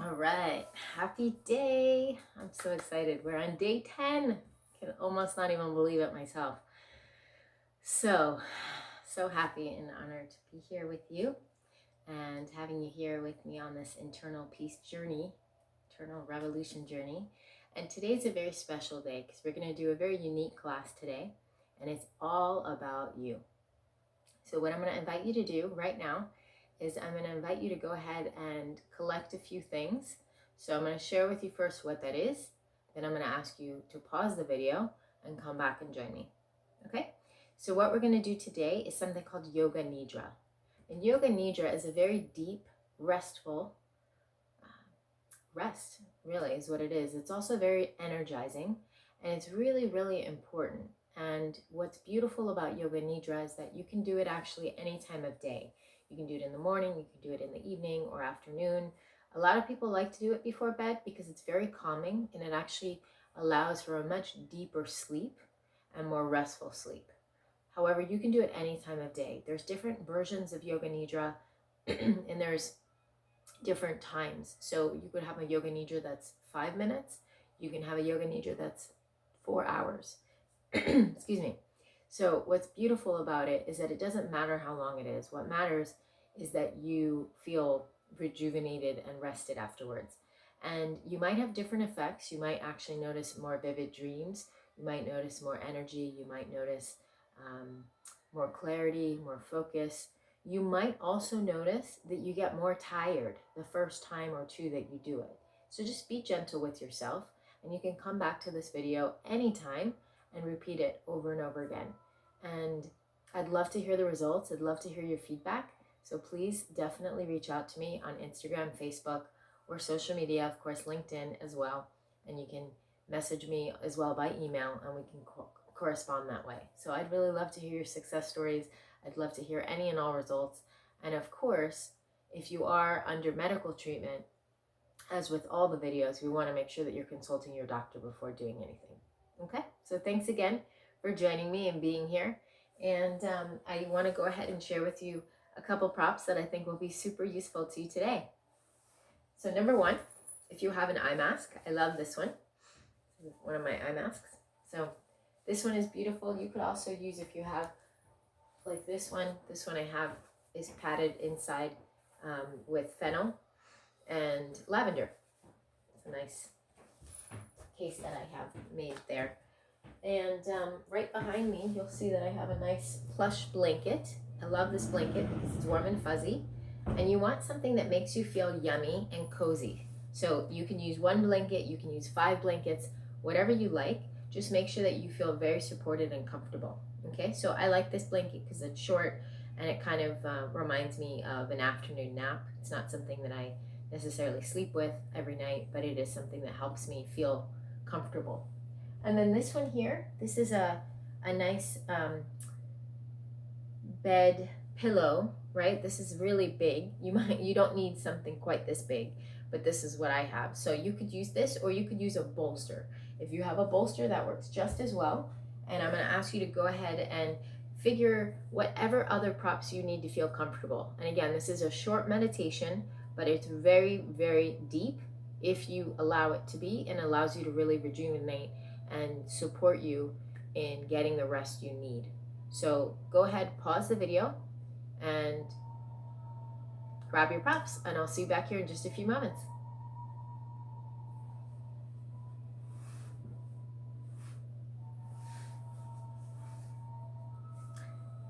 All right, happy day. I'm so excited. We're on day 10. Can almost not even believe it myself. So happy and honored to be here with you and having you here with me on this internal peace journey, internal revolution journey. And today's a very special day because we're going to do a very unique class today, and it's all about you. So what I'm going to invite you to do right now is I'm going to invite you to go ahead and collect a few things. So I'm going to share with you first what that is. Then I'm going to ask you to pause the video and come back and join me. Okay? So what we're going to do today is something called Yoga Nidra. And Yoga Nidra is a very deep, restful rest, really, is what it is. It's also very energizing, and it's really, really important. And what's beautiful about Yoga Nidra is that you can do it actually any time of day. You can do it in the morning, you can do it in the evening or afternoon. A lot of people like to do it before bed because it's very calming and it actually allows for a much deeper sleep and more restful sleep. However, you can do it any time of day. There's different versions of Yoga Nidra and there's different times. So you could have a yoga nidra that's 5 minutes. You can have a yoga nidra that's 4 hours. Excuse me. So what's beautiful about it is that it doesn't matter how long it is. What matters is that you feel rejuvenated and rested afterwards. And you might have different effects. You might actually notice more vivid dreams. You might notice more energy. You might notice more clarity, more focus. You might also notice that you get more tired the first time or two that you do it. So just be gentle with yourself, and you can come back to this video anytime and repeat it over and over again. And I'd love to hear the results. I'd love to hear your feedback. So please definitely reach out to me on Instagram, Facebook, or social media, of course, LinkedIn as well. And you can message me as well by email, and we can correspond that way. So I'd really love to hear your success stories. I'd love to hear any and all results. And of course, if you are under medical treatment, as with all the videos, we want to make sure that you're consulting your doctor before doing anything. Okay, so thanks again for joining me and being here. And I want to go ahead and share with you a couple props that I think will be super useful to you today. So number one, if you have an eye mask, I love this one of my eye masks. So this one is beautiful. You could also use, if you have like this one I have is padded inside with fennel and lavender. It's a nice case that I have made there. And right behind me, you'll see that I have a nice plush blanket. I love this blanket because it's warm and fuzzy. And you want something that makes you feel yummy and cozy. So you can use one blanket, you can use 5 blankets, whatever you like. Just make sure that you feel very supported and comfortable. Okay, so I like this blanket because it's short and it kind of reminds me of an afternoon nap. It's not something that I necessarily sleep with every night, but it is something that helps me feel comfortable. And then this one here, this is a nice bed pillow, right? This is really big. You don't need something quite this big, but this is what I have. So you could use this, or you could use a bolster. If you have a bolster, that works just as well. And I'm going to ask you to go ahead and figure whatever other props you need to feel comfortable. And again, this is a short meditation, but it's very, very deep if you allow it to be, and allows you to really rejuvenate and support you in getting the rest you need. So go ahead, pause the video, and grab your props, and I'll see you back here in just a few moments.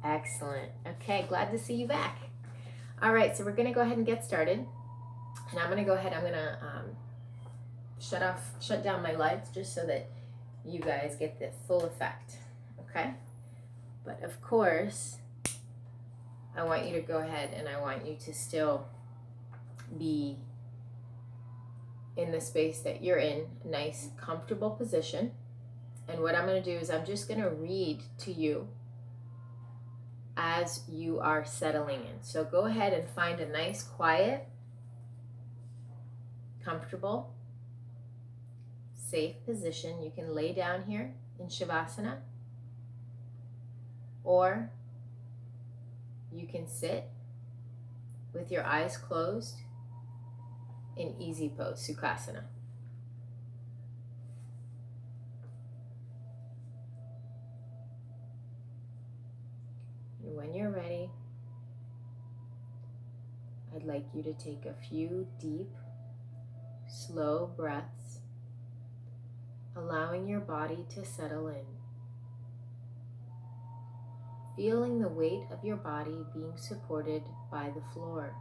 Excellent. Okay, glad to see you back. All right, so we're gonna go ahead and get started. And I'm gonna shut down my lights just so that you guys get the full effect, okay? But of course, I want you to go ahead and I want you to still be in the space that you're in, a nice, comfortable position. And what I'm going to do is I'm just going to read to you as you are settling in. So go ahead and find a nice, quiet, comfortable, safe position. You can lay down here in Shavasana, or you can sit with your eyes closed in easy pose, Sukhasana. And when you're ready, I'd like you to take a few deep, slow breaths, allowing your body to settle in. Feeling the weight of your body being supported by the floor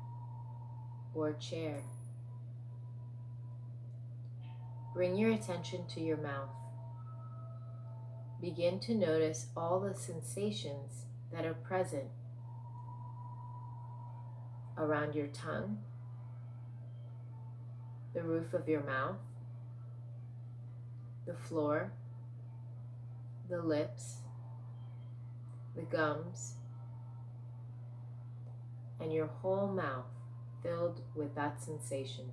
or chair. Bring your attention to your mouth. Begin to notice all the sensations that are present around your tongue, the roof of your mouth, the floor, the lips, the gums, and your whole mouth filled with that sensation.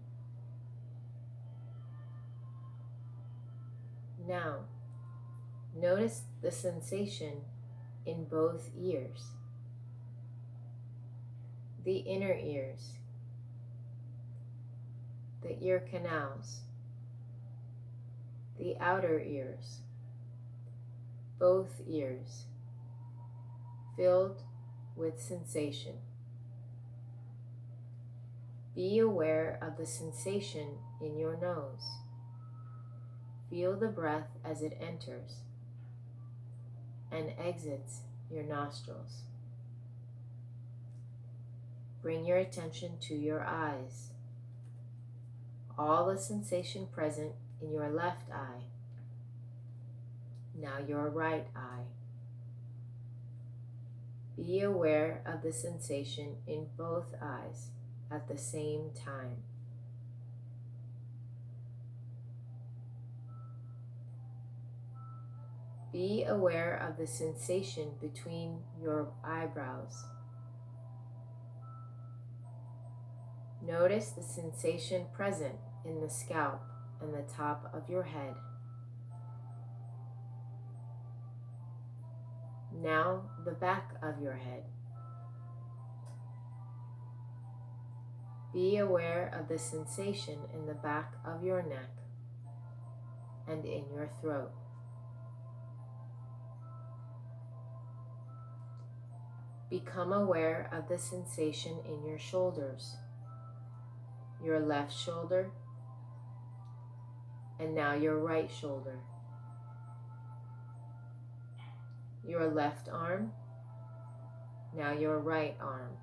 Now, notice the sensation in both ears, the inner ears, the ear canals, the outer ears, both ears filled with sensation. Be aware of the sensation in your nose. Feel the breath as it enters and exits your nostrils. Bring your attention to your eyes. All the sensation present in your left eye. Now your right eye. Be aware of the sensation in both eyes at the same time. Be aware of the sensation between your eyebrows. Notice the sensation present in the scalp and the top of your head. Now the back of your head. Be aware of the sensation in the back of your neck and in your throat. Become aware of the sensation in your shoulders, your left shoulder, and now your right shoulder, your left arm, now your right arm.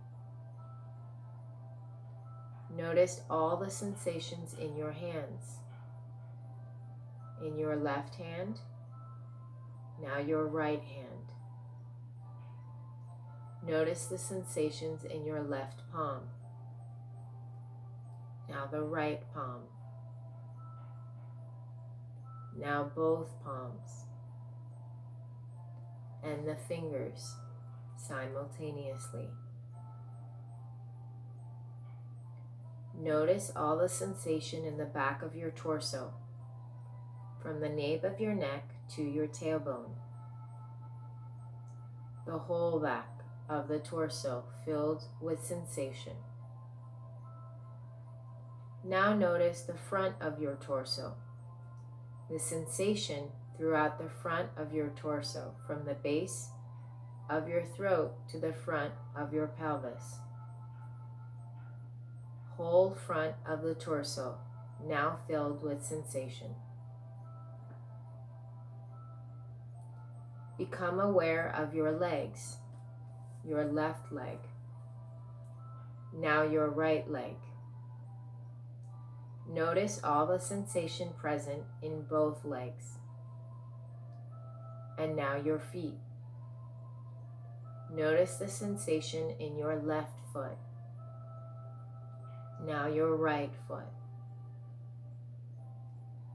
Notice all the sensations in your hands, in your left hand, now your right hand. Notice the sensations in your left palm, now the right palm, now both palms, and the fingers simultaneously. Notice all the sensation in the back of your torso, from the nape of your neck to your tailbone. The whole back of the torso filled with sensation. Now notice the front of your torso, the sensation throughout the front of your torso, from the base of your throat to the front of your pelvis. Whole front of the torso now filled with sensation. Become aware of your legs, your left leg, now your right leg. Notice all the sensation present in both legs. And now your feet. Notice the sensation in your left foot. Now your right foot.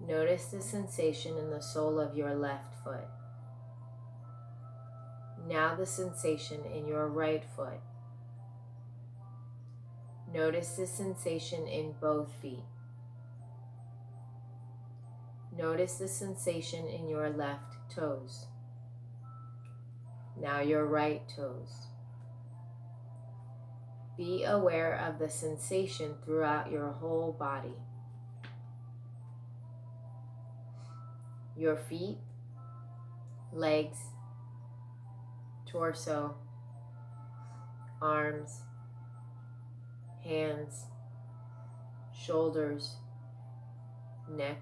Notice the sensation in the sole of your left foot. Now the sensation in your right foot. Notice the sensation in both feet. Notice the sensation in your left toes. Now your right toes. Be aware of the sensation throughout your whole body. Your feet, legs, torso, arms, hands, shoulders, neck,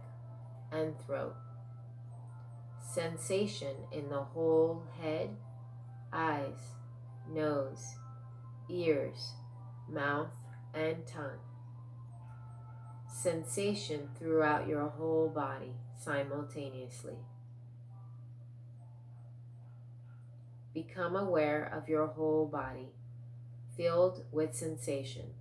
and throat. Sensation in the whole head, eyes, nose, ears, mouth, and tongue. Sensation throughout your whole body simultaneously. Become aware of your whole body, filled with sensation.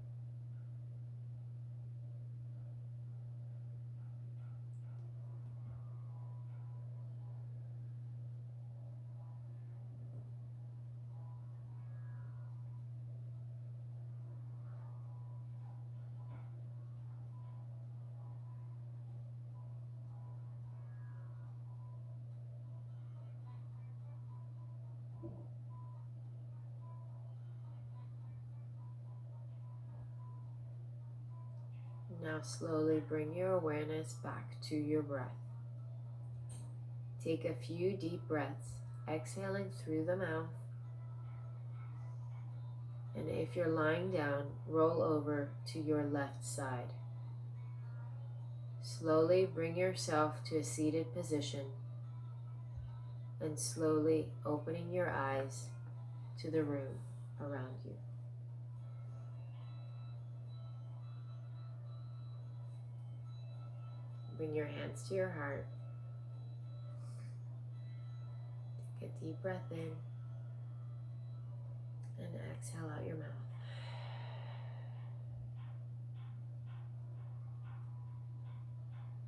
Now slowly bring your awareness back to your breath. Take a few deep breaths, exhaling through the mouth. And if you're lying down, roll over to your left side. Slowly bring yourself to a seated position and slowly opening your eyes to the room around you. Bring your hands to your heart. Take a deep breath in and exhale out your mouth.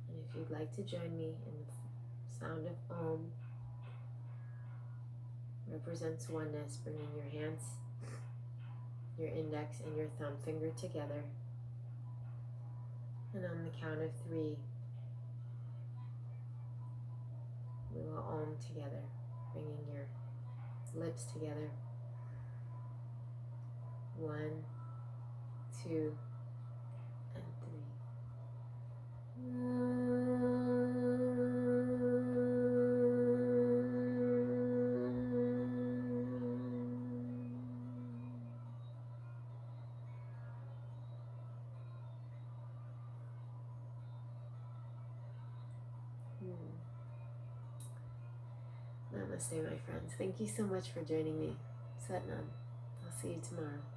And if you'd like to join me in the sound of Om, represents oneness, bringing your hands, your index and your thumb finger together. And on the count of 3, we will Om together, bringing your lips together. 1, 2, and 3. Namaste, my friends. Thank you so much for joining me. Satnam. I'll see you tomorrow.